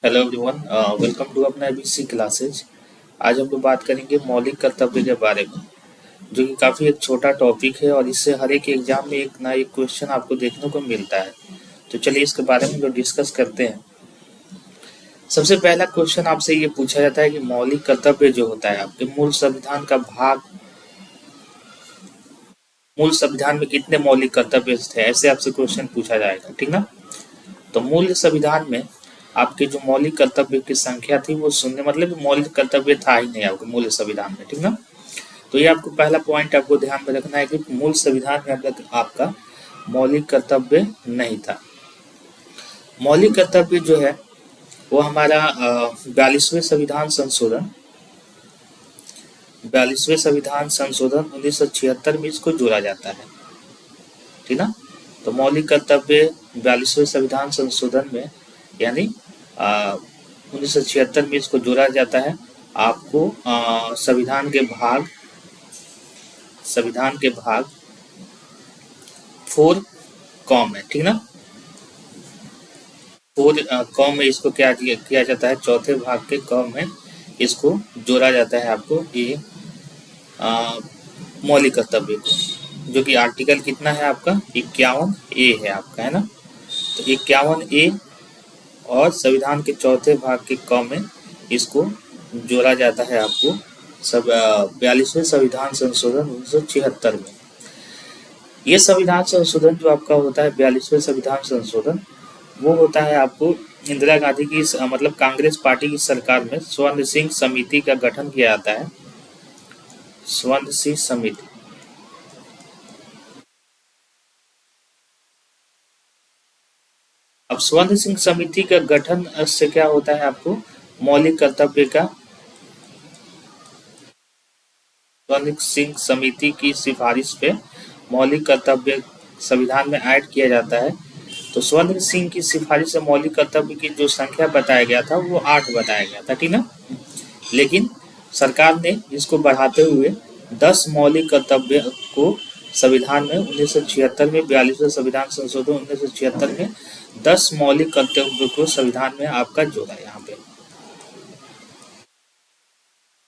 Hello everyone, welcome to अपना ABC classes. आज हम लोग बात करेंगे मौलिक कर्तव्य के बारे में, जो कि काफ़ी एक छोटा टॉपिक है और इससे हर एक एग्जाम में एक ना एक क्वेश्चन आपको देखने को मिलता है। तो चलिए इसके बारे में जो डिस्कस करते हैं। सबसे पहला क्वेश्चन आपसे ये पूछा जाता है कि मौलिक कर्तव्य जो होता है आपके मूल संविधान का भाग, मूल संविधान में कितने मौलिक कर्तव्य थे, ऐसे आपसे क्वेश्चन पूछा जाएगा, ठीक ना। तो मूल संविधान में आपके जो मौलिक कर्तव्य की संख्या थी वो शून्य, मतलब मौलिक कर्तव्य था ही नहीं आपके मूल संविधान में, ठीक ना। तो ये आपको पहला पॉइंट आपको ध्यान में रखना है कि मूल संविधान में आपका मौलिक कर्तव्य नहीं था। मौलिक कर्तव्य जो है वो हमारा 42वें संविधान संशोधन 1976 में इसको जोड़ा जाता है, ठीक ना। तो मौलिक कर्तव्य 42वें संविधान संशोधन में यानी 1976 में इसको जोड़ा जाता है। आपको संविधान के भाग 4 कॉम है, ठीक ना। 4 कॉम में इसको क्या किया जाता है, चौथे भाग के कॉम में इसको जोड़ा जाता है आपको ये मौलिक कर्तव्य को, जो कि आर्टिकल कितना है आपका 51A है आपका, है ना। तो 51A और संविधान के चौथे भाग के क में इसको जोड़ा जाता है आपको 42वें संविधान संशोधन 1976 में। ये संविधान संशोधन जो आपका होता है 42वें संविधान संशोधन, वो होता है आपको इंदिरा गांधी की मतलब कांग्रेस पार्टी की सरकार में स्वर्ण सिंह समिति का गठन किया जाता है। स्वर्ण सिंह समिति, अब स्वर्ण सिंह समिति का गठन से क्या होता है, आपको मौलिक कर्तव्य का स्वर्ण सिंह समिति की सिफारिश पे मौलिक कर्तव्य संविधान में ऐड किया जाता है। तो स्वर्ण सिंह की सिफारिश से मौलिक कर्तव्य की जो संख्या बताया गया था वो 8 बताया गया था, ठीक ना। लेकिन सरकार ने इसको बढ़ाते हुए 10 मौलिक कर्तव्य को संविधान में 1976 में 42वें संविधान संशोधन 1976 में 10 मौलिक कर्तव्य को संविधान में आपका जोड़ा यहाँ पे,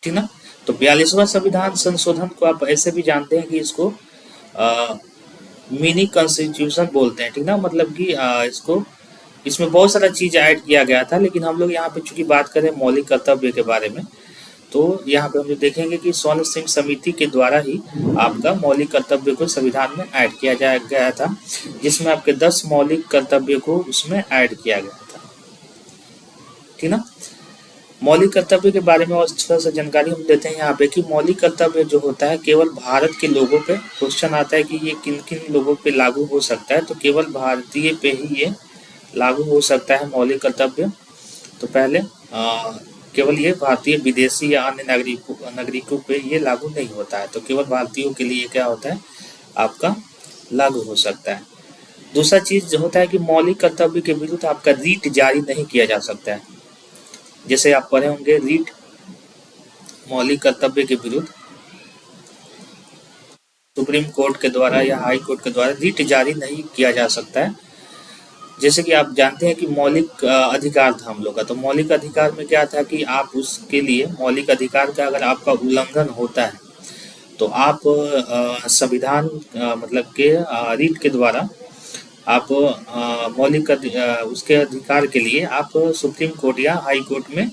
ठीक ना। तो 42वां संविधान संशोधन को आप ऐसे भी जानते हैं कि इसको मिनी कॉन्स्टिट्यूशन बोलते हैं, ठीक ना। मतलब कि इसको इसमें बहुत सारा चीज ऐड किया गया था, लेकिन हम लोग यहाँ पे चूंकि बात करें मौलिक कर्तव्य के बारे में, तो यहाँ पे हम लोग देखेंगे कि स्वर्ण सिंह समिति के द्वारा ही आपका मौलिक कर्तव्य को संविधान में ऐड किया गया था, जिसमें आपके 10 मौलिक कर्तव्य को उसमें ऐड किया गया था, ठीक ना। मौलिक कर्तव्य के बारे में और थोड़ा सा जानकारी हम देते हैं यहाँ पे कि मौलिक कर्तव्य जो होता है केवल भारत के लोगों पे, क्वेश्चन आता है कि ये किन किन लोगों पे लागू हो सकता है, तो केवल भारतीय पे ही ये लागू हो सकता है मौलिक कर्तव्य। तो पहले केवल ये भारतीय, विदेशी या अन्य नागरिकों पे ये लागू नहीं होता है, तो केवल भारतीयों के लिए क्या होता है आपका लागू हो सकता है। दूसरा चीज जो होता है कि मौलिक कर्तव्य के विरुद्ध आपका रीट जारी नहीं किया जा सकता है। जैसे आप पढ़े होंगे रीट, मौलिक कर्तव्य के विरुद्ध सुप्रीम कोर्ट के द्वारा या हाई कोर्ट के द्वारा रीट जारी नहीं किया जा सकता है। जैसे कि आप जानते हैं कि मौलिक अधिकार था हम लोग का, तो मौलिक अधिकार में क्या था कि आप उसके लिए मौलिक अधिकार का अगर आपका उल्लंघन होता है तो आप संविधान मतलब के रीट के द्वारा आप उसके अधिकार के लिए आप सुप्रीम कोर्ट या हाई कोर्ट में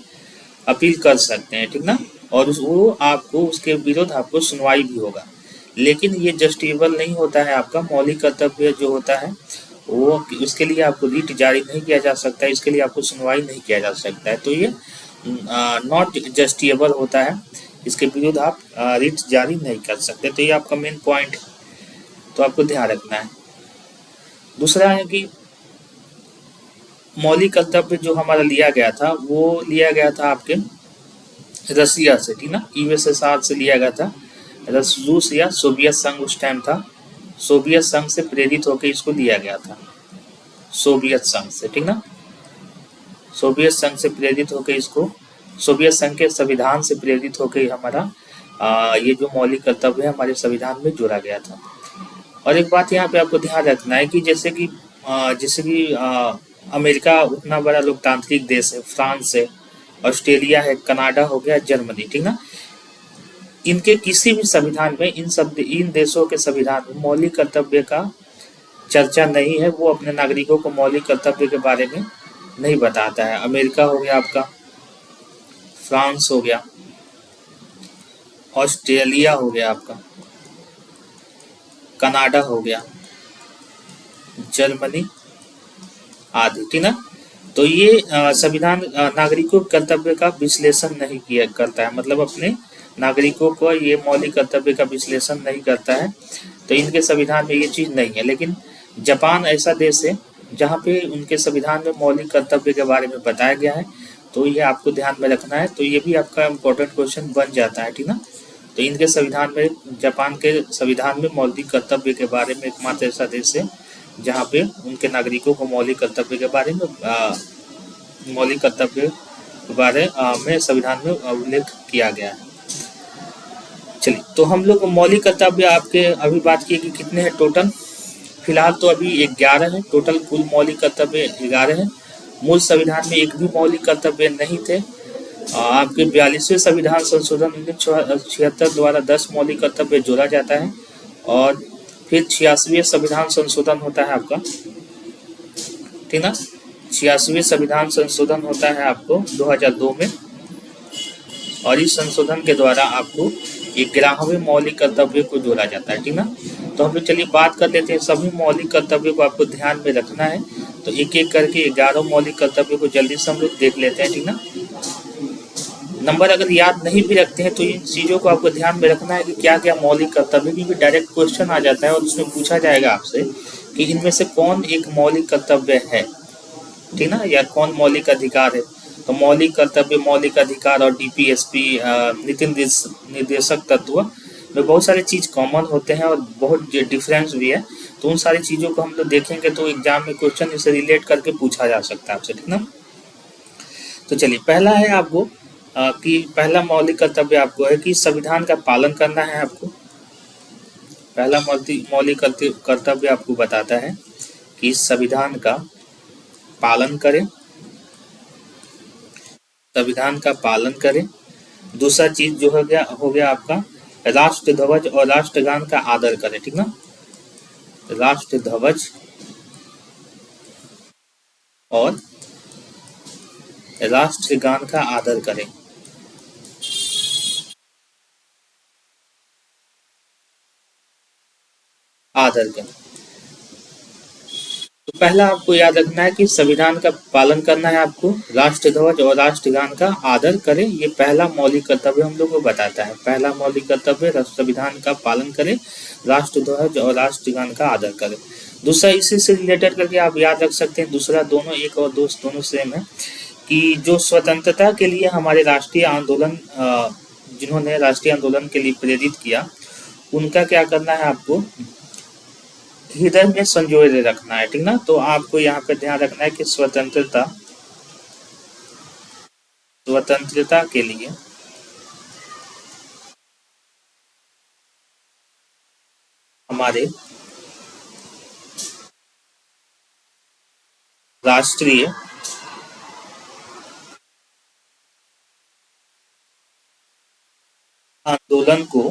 अपील कर सकते हैं, ठीक ना। और वो आपको उसके विरुद्ध आपको सुनवाई भी होगा, लेकिन ये जस्टिफेबल नहीं होता है आपका मौलिक कर्तव्य जो होता है वो, उसके लिए आपको रीट जारी नहीं किया जा सकता है, इसके लिए आपको सुनवाई नहीं किया जा सकता है, तो ये नॉट जस्टिफेबल होता है, इसके विरुद्ध आप रीट जारी नहीं कर सकते। तो ये आपका मेन पॉइंट है, तो आपको ध्यान रखना है। दूसरा है कि मौलिक कर्तव्य जो हमारा लिया गया था वो लिया गया था आपके रसिया से, ठीक ना, यूएसएसआर से लिया गया था। रूस या सोवियत संघ उस टाइम था, सोवियत संघ से प्रेरित होकर इसको लिया गया था, सोवियत संघ से, ठीक ना। सोवियत संघ से प्रेरित होकर इसको, सोवियत संघ के संविधान से प्रेरित होकर हमारा ये जो मौलिक कर्तव्य है हमारे संविधान में जोड़ा गया था। और एक बात यहाँ पे आपको ध्यान रखना है कि जैसे कि अमेरिका उतना बड़ा लोकतांत्रिक देश है, फ्रांस है, ऑस्ट्रेलिया है, कनाडा हो गया, जर्मनी, ठीक ना। इनके किसी भी संविधान में इन देशों के संविधान में मौलिक कर्तव्य का चर्चा नहीं है। वो अपने नागरिकों को मौलिक कर्तव्य के बारे में नहीं बताता है। अमेरिका हो गया आपका, फ्रांस हो गया, ऑस्ट्रेलिया हो गया आपका, कनाडा हो गया, जर्मनी आदि, ठीक ना। तो ये संविधान नागरिकों के कर्तव्य का विश्लेषण नहीं किया करता है, मतलब अपने नागरिकों को ये मौलिक कर्तव्य का विश्लेषण नहीं करता है। तो इनके संविधान में ये चीज़ नहीं है। लेकिन जापान ऐसा देश है जहाँ पे उनके संविधान में मौलिक कर्तव्य के बारे में बताया गया है। तो ये आपको ध्यान में रखना है। तो ये भी आपका इम्पोर्टेंट क्वेश्चन बन जाता है, ठीक ना। तो इनके संविधान में, जापान के संविधान में मौलिक कर्तव्य के बारे में एकमात्र ऐसा देश है जहाँ पे उनके नागरिकों को मौलिक कर्तव्य के बारे में मौलिक कर्तव्य के बारे में संविधान में उल्लेख किया गया है। चलिए, तो हम लोग मौलिक कर्तव्य आपके अभी बात किए कि कितने हैं टोटल। फिलहाल तो अभी 11 है टोटल, कुल मौलिक कर्तव्य 11 है। मूल संविधान में एक भी मौलिक कर्तव्य नहीं थे। आपके 42वें संविधान संशोधन 1976 द्वारा 10 मौलिक कर्तव्य जोड़ा जाता है। और फिर 86वें संविधान संशोधन होता है आपका, ठीक ना। 86वें संविधान संशोधन होता है आपको 2002 में। और इस संशोधन के द्वारा आपको 11वें मौलिक कर्तव्य को जोड़ा जाता है, ठीक ना। तो हम लोग चलिए बात कर लेते हैं। सभी मौलिक कर्तव्यों को आपको ध्यान में रखना है। तो एक एक करके 11 मौलिक कर्तव्यों को जल्दी से हम लोग देख लेते हैं, ठीक ना। नंबर अगर याद नहीं भी रखते हैं तो इन चीज़ों को आपको ध्यान में रखना है कि क्या क्या मौलिक कर्तव्य, क्योंकि डायरेक्ट क्वेश्चन आ जाता है और उसमें पूछा जाएगा आपसे कि इनमें से कौन एक मौलिक कर्तव्य है, ठीक ना, या कौन मौलिक अधिकार है। तो मौलिक कर्तव्य, मौलिक अधिकार और डीपीएसपी नीति निर्देशक तत्व में बहुत सारी चीज़ कॉमन होते हैं और बहुत डिफरेंस भी है। तो उन सारी चीज़ों को हम लोग देखेंगे तो एग्जाम में क्वेश्चन इससे रिलेट करके पूछा जा सकता है आपसे, ठीक ना। तो चलिए, पहला है आपको कि पहला मौलिक कर्तव्य आपको है कि संविधान का पालन करना है आपको। पहला मौलिक कर्तव्य आपको बताता है कि संविधान का पालन करें, संविधान का पालन करें। दूसरा चीज जो हो गया आपका राष्ट्र ध्वज और राष्ट्रगान का आदर करें, ठीक ना। राष्ट्र ध्वज और राष्ट्रगान का आदर करें। आदर करें। तो पहला आपको याद रखना है कि संविधान का पालन करना है आपको, राष्ट्र ध्वज और राष्ट्रगान का आदर करें। ये पहला मौलिक कर्तव्य हम लोग को बताता है। पहला मौलिक कर्तव्य संविधान का पालन करें, राष्ट्र ध्वज और राष्ट्रगान का आदर करें। दूसरा इसी से रिलेटेड करके आप याद रख सकते हैं, दूसरा दोनों एक और दो दोनों सेम है, कि जो स्वतंत्रता के लिए हमारे राष्ट्रीय आंदोलन, जिन्होंने राष्ट्रीय आंदोलन के लिए प्रेरित किया, उनका क्या करना है आपको हृदय में संजोए रखना है, ठीक ना। तो आपको यहाँ पे ध्यान रखना है कि स्वतंत्रता के लिए हमारे राष्ट्रीय आंदोलन को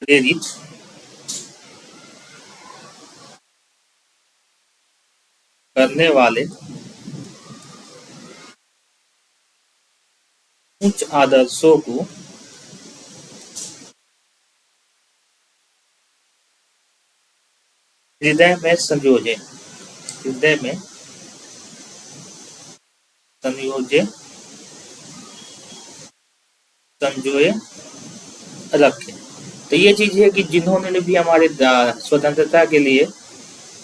प्रेरित करने वाले उच्च आदर्शों को हृदय में संजोए, हृदय में संजोए रखें। तो ये चीज है कि जिन्होंने भी हमारे स्वतंत्रता के लिए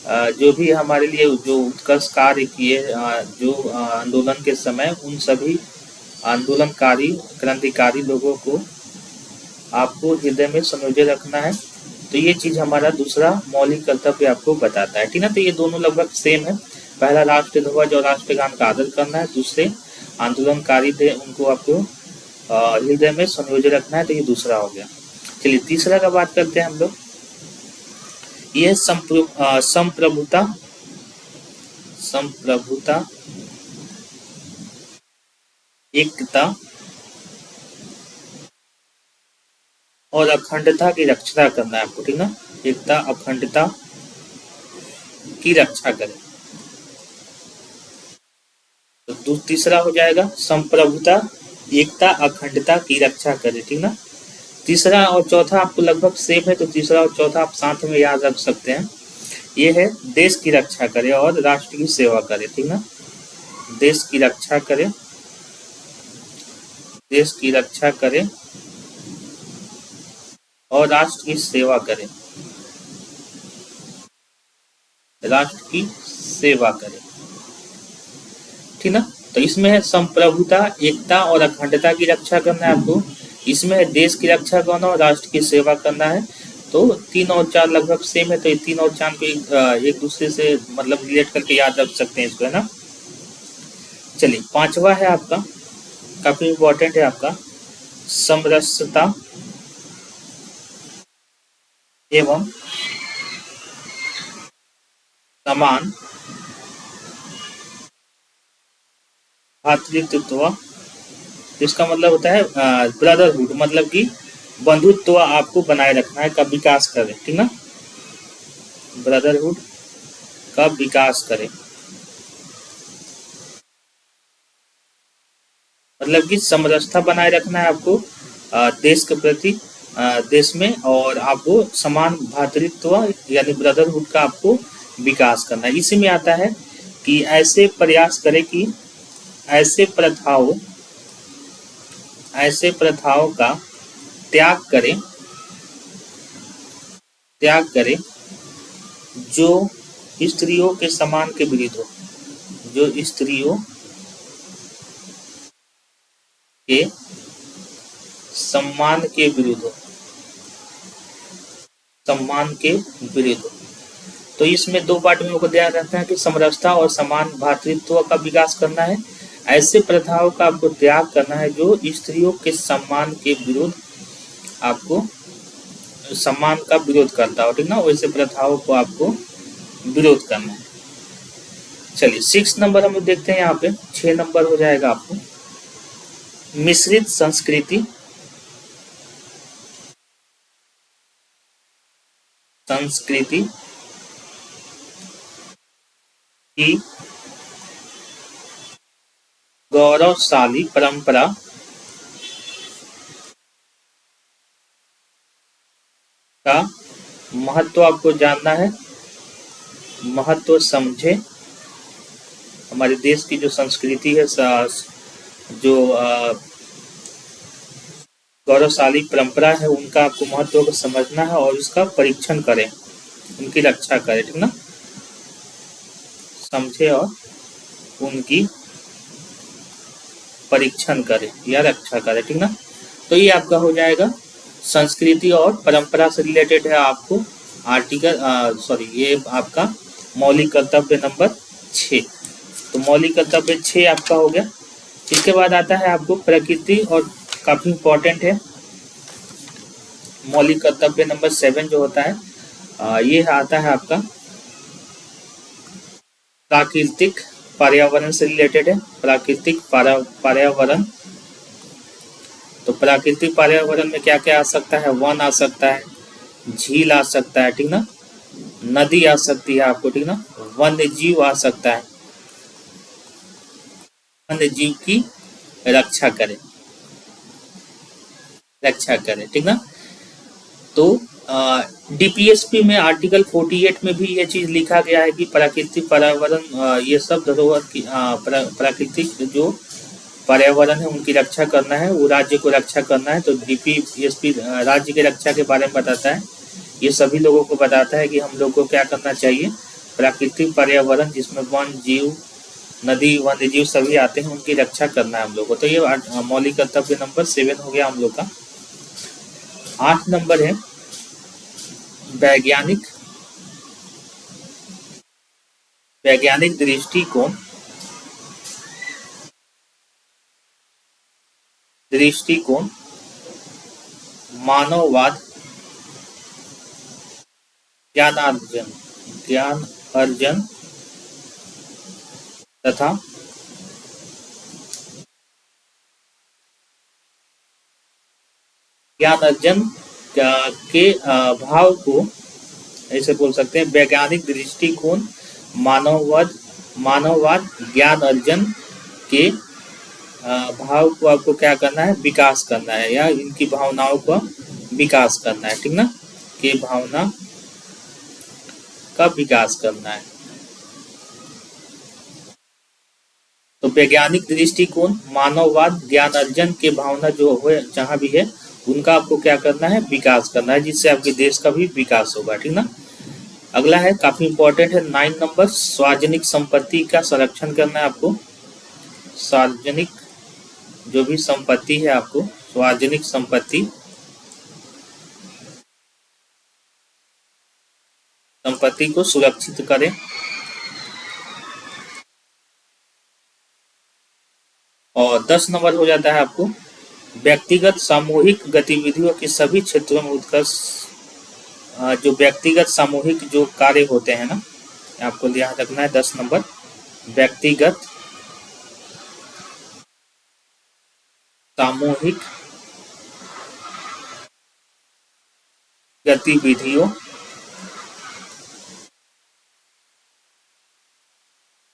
जो भी हमारे लिए जो उत्कर्ष कार्य किए, जो आंदोलन के समय, उन सभी आंदोलनकारी क्रांतिकारी लोगों को आपको हृदय में संजोए रखना है। तो ये चीज हमारा दूसरा मौलिक कर्तव्य आपको बताता है, ठीक ना। तो ये दोनों लगभग सेम है। पहला राष्ट्र ध्वज और राष्ट्रगान का आदर करना है, दूसरे आंदोलनकारी थे उनको आपको हृदय में संजोए रखना है। तो ये दूसरा हो गया। चलिए तीसरा का बात करते हैं हम लोग। ये संप्रभुता संप्रभुता, एकता और अखंडता की रक्षा करना है आपको, ठीक ना। एकता अखंडता की रक्षा करें। तो तीसरा हो जाएगा संप्रभुता, एकता अखंडता की रक्षा करें, ठीक ना। तीसरा और चौथा आपको लगभग सेम है, तो तीसरा और चौथा आप साथ में याद रख सकते हैं। ये है देश की रक्षा करें और राष्ट्र की सेवा करें, ठीक ना। देश की रक्षा करें, देश की रक्षा करें और राष्ट्र की सेवा करें, राष्ट्र की सेवा करें, ठीक ना। तो इसमें है संप्रभुता, एकता और अखंडता की रक्षा करना है आपको। इसमें है देश की रक्षा करना और राष्ट्र की सेवा करना है। तो 3 और 4 लगभग सेम है, तो ये 3 और 4 को एक दूसरे से मतलब रिलेट करके याद रख सकते हैं इसको, है ना। चलिए, पांचवा है आपका, काफी इंपॉर्टेंट है आपका, समरसता एवं समान भातृत्व। इसका मतलब होता है ब्रदरहुड, मतलब कि बंधुत्व आपको बनाए रखना है, का विकास करें, ठीक ना। ब्रदरहुड का विकास करें, मतलब कि समरसता बनाए रखना है आपको देश के प्रति, देश में, और आपको समान भातृत्व यानी ब्रदरहुड का आपको विकास करना है। इसी में आता है कि ऐसे प्रयास करें कि ऐसे प्रथाओं का त्याग करें, त्याग करें जो स्त्रियों के सम्मान के विरुद्ध हो, जो स्त्रियों के सम्मान के विरुद्ध हो, सम्मान के विरुद्ध। तो इसमें 2 पार्ट में को ध्यान रखना है कि समरसता और समान भातृत्व का विकास करना है। ऐसे प्रथाओं का आपको त्याग करना है जो स्त्रियों के सम्मान के विरुद्ध, आपको सम्मान का विरोध करता हो, ठीक ना। वैसे प्रथाओं को आपको विरोध करना है। चलिए 6 नंबर हम देखते हैं, यहाँ पे 6 नंबर हो जाएगा आपको, मिश्रित संस्कृति, संस्कृति की गौरवशाली परंपरा का महत्व आपको जानना है, महत्व समझे। हमारे देश की जो संस्कृति है, जो गौरवशाली परंपरा है, उनका आपको महत्व को समझना है और उसका परीक्षण करें, उनकी रक्षा करें, ठीक ना। समझे और उनकी परीक्षण करें या रक्षा करें, ठीक ना। तो ये आपका हो जाएगा संस्कृति और परंपरा से रिलेटेड है आपको आर्टिकल, ये आपका मौलिक कर्तव्य नंबर 6। तो मौलिक कर्तव्य 6 आपका हो गया। इसके बाद आता है आपको प्रकृति, और काफी इंपॉर्टेंट है मौलिक कर्तव्य नंबर 7 जो होता है, ये आता है आपका प्राकृतिक पर्यावरण से रिलेटेड है, प्राकृतिक पर्यावरण। तो प्राकृतिक पर्यावरण में क्या क्या आ सकता है, वन आ सकता है, झील आ सकता है, ठीक ना, नदी आ सकती है आपको, ठीक ना, वन्य जीव आ सकता है, वन्य जीव की रक्षा करें, रक्षा करें, ठीक ना। तो डीपीएसपी में आर्टिकल 48 में भी ये चीज लिखा गया है कि प्राकृतिक पर्यावरण, ये सब धरोहर की प्राकृतिक जो पर्यावरण है उनकी रक्षा करना है, वो राज्य को रक्षा करना है। तो डीपीएसपी राज्य की रक्षा के बारे में बताता है, ये सभी लोगों को बताता है कि हम लोग को क्या करना चाहिए, प्राकृतिक पर्यावरण जिसमें वन जीव, नदी, वन्य जीव सभी आते हैं, उनकी रक्षा करना है हम लोग को। तो ये मौलिक कर्तव्य नंबर 7 हो गया हम लोग का। 8 नंबर है वैज्ञानिक, वैज्ञानिक दृष्टिकोण, दृष्टिकोण, मानववाद, ज्ञानार्जन, ज्ञान अर्जन तथा ज्ञान अर्जन के भाव को, ऐसे बोल सकते हैं, वैज्ञानिक दृष्टिकोण, मानववाद मानववाद ज्ञान अर्जन के भाव को आपको क्या करना है, विकास करना है, या इनकी भावनाओं का विकास करना है, ठीक ना, के भावना का विकास करना है। तो वैज्ञानिक दृष्टिकोण, मानववाद, ज्ञान अर्जन के भावना जो हो जहां भी है उनका आपको क्या करना है, विकास करना है, जिससे आपके देश का भी विकास होगा, ठीक ना। अगला है, काफी इंपॉर्टेंट है, 9 नंबर, सार्वजनिक संपत्ति का संरक्षण करना है आपको। सार्वजनिक जो भी संपत्ति है, आपको सार्वजनिक संपत्ति को सुरक्षित करें। और 10 नंबर हो जाता है आपको, व्यक्तिगत सामूहिक गतिविधियों के सभी क्षेत्रों में उत्कर्ष। जो व्यक्तिगत सामूहिक जो कार्य होते हैं ना, आपको ध्यान रखना है। 10 नंबर, व्यक्तिगत सामूहिक गतिविधियों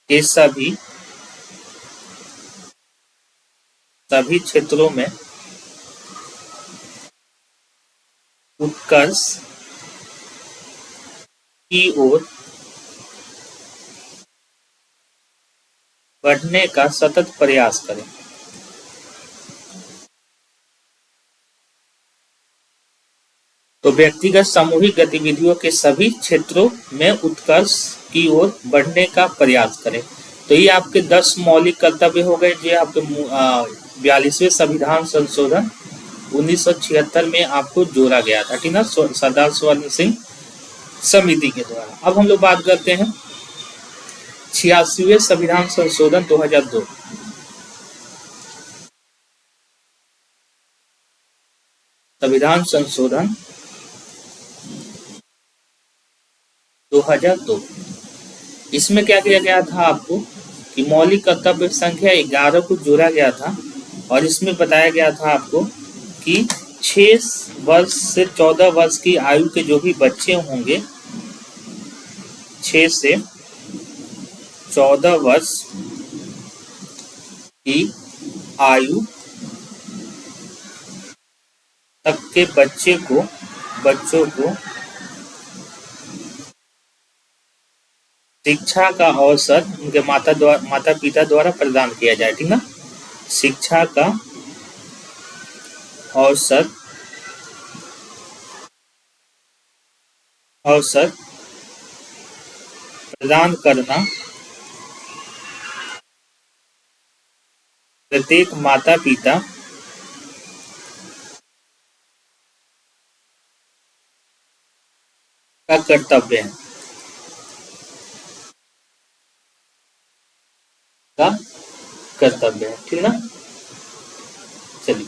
के सभी क्षेत्रों में उत्कर्ष की ओर बढ़ने का सतत प्रयास करें। तो व्यक्तिगत सामूहिक गतिविधियों के सभी क्षेत्रों में उत्कर्ष की ओर बढ़ने का प्रयास करें। तो ये आपके 10 मौलिक कर्तव्य हो गए, जो आपके 42वें संविधान संशोधन 1976 में आपको जोड़ा गया था, ठीक ना, सरदार स्वर्ण सिंह समिति के द्वारा। अब हम लोग बात करते हैं 86वें संविधान संशोधन 2002। संविधान संशोधन 2002, इसमें क्या किया गया था आपको कि मौलिक कर्तव्य संख्या 11 को जोड़ा गया था, और इसमें बताया गया था आपको कि 6 वर्ष से 14 वर्ष की आयु के जो भी बच्चे होंगे, 6 से 14 वर्ष की आयु तक के बच्चों को शिक्षा का अवसर उनके माता पिता द्वारा प्रदान किया जाए, ठीक ना। शिक्षा का अवसर प्रदान करना प्रत्येक माता पिता का कर्तव्य है, ठीक ना। चलिए,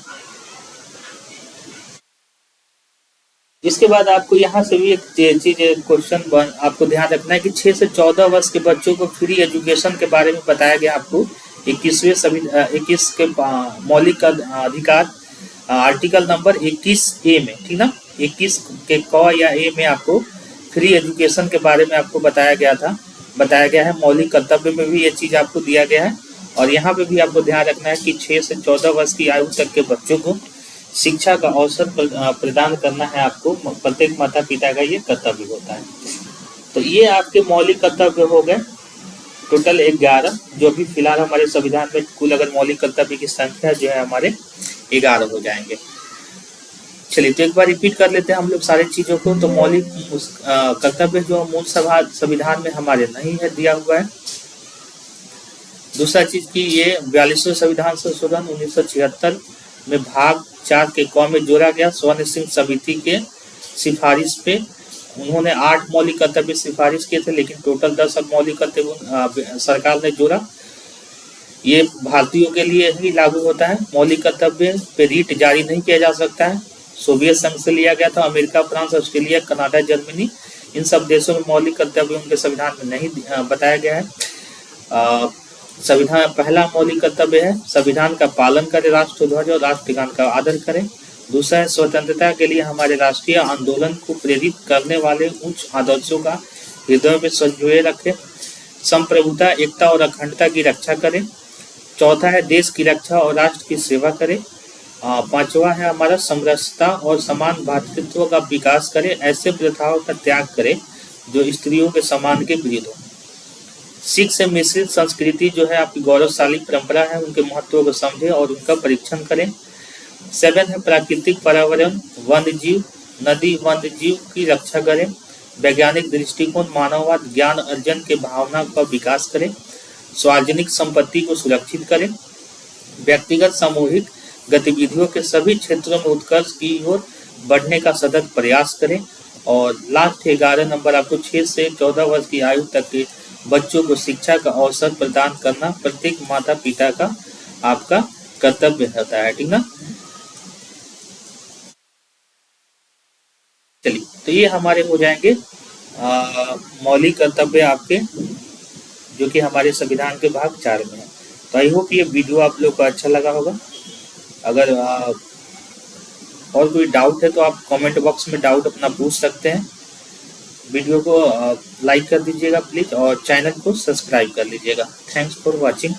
इसके बाद आपको यहाँ से भी एक चीज क्वेश्चन आपको ध्यान रखना है कि 6 से 14 वर्ष के बच्चों को फ्री एजुकेशन के बारे में बताया गया आपको 21 के मौलिक अधिकार आर्टिकल नंबर 21A में, ठीक ना। 21 के क या ए में आपको फ्री एजुकेशन के बारे में आपको बताया गया है। मौलिक कर्तव्य में भी ये चीज आपको दिया गया है, और यहाँ पे भी आपको ध्यान रखना है कि 6 से 14 वर्ष की आयु तक के बच्चों को शिक्षा का अवसर प्रदान करना है आपको, प्रत्येक माता पिता का ये कर्तव्य होता है। तो ये आपके मौलिक कर्तव्य हो गए टोटल 11, जो भी फिलहाल हमारे संविधान में कुल अगर मौलिक कर्तव्य की संख्या जो है हमारे 11 हो जाएंगे। चलिए, तो एक बार रिपीट कर लेते हैं हम लोग सारी चीजों को। तो मौलिक कर्तव्य जो मूल संविधान में हमारे नहीं है दिया हुआ है। दूसरा चीज की ये 42वें संविधान संशोधन 1976 में भाग 4 के क में जोड़ा गया। स्वर्ण सिंह समिति के सिफारिश पे उन्होंने 8 मौलिक कर्तव्य सिफारिश किए थे, लेकिन टोटल 10 मौलिक कर्तव्य सरकार ने जोड़ा। ये भारतीयों के लिए ही लागू होता है। मौलिक कर्तव्य पे रीट जारी नहीं किया जा सकता है। सोवियत संघ से लिया गया था। America, France, Australia, Canada, Germany, इन सब देशों में मौलिक कर्तव्य उनके संविधान में नहीं बताया गया है। संविधान पहला मौलिक कर्तव्य है संविधान का पालन करें, राष्ट्रध्वज और राष्ट्रगान का आदर करें। दूसरा है स्वतंत्रता के लिए हमारे राष्ट्रीय आंदोलन को प्रेरित करने वाले उच्च आदर्शों का हृदय में संजोए रखें। संप्रभुता, एकता और अखंडता की रक्षा करें। चौथा है देश की रक्षा और राष्ट्र की सेवा करें। पांचवा है हमारा समरसता और समान भातृत्व का विकास करें। ऐसे प्रथाओं का त्याग करें जो स्त्रियों के सम्मान के विरुद्ध हो। 6 से मिश्रित संस्कृति जो है आपकी गौरवशाली परंपरा है, उनके महत्व को समझें और उनका परीक्षण करें। 7 है प्राकृतिक पर्यावरण, वन्य जीव, नदी, वन्य जीव की रक्षा करें। वैज्ञानिक दृष्टिकोण, मानववाद, ज्ञान अर्जन के भावना का विकास करें। सार्वजनिक संपत्ति को सुरक्षित करें। व्यक्तिगत सामूहिक गतिविधियों के सभी क्षेत्रों में उत्कर्ष की ओर बढ़ने का सतत प्रयास करें। और लास्ट 11 नंबर आपको 6 से 14 वर्ष की आयु तक के बच्चों को शिक्षा का अवसर प्रदान करना प्रत्येक माता पिता का आपका कर्तव्य होता है, ठीक ना। चलिए, तो ये हमारे हो जाएंगे मौलिक कर्तव्य आपके, जो कि हमारे संविधान के भाग 4 में है। तो आई होप ये वीडियो आप लोग को अच्छा लगा होगा। अगर और कोई डाउट है तो आप कमेंट बॉक्स में डाउट अपना पूछ सकते हैं। वीडियो को लाइक कर दीजिएगा प्लीज़ और चैनल को सब्सक्राइब कर लीजिएगा। Thanks for watching.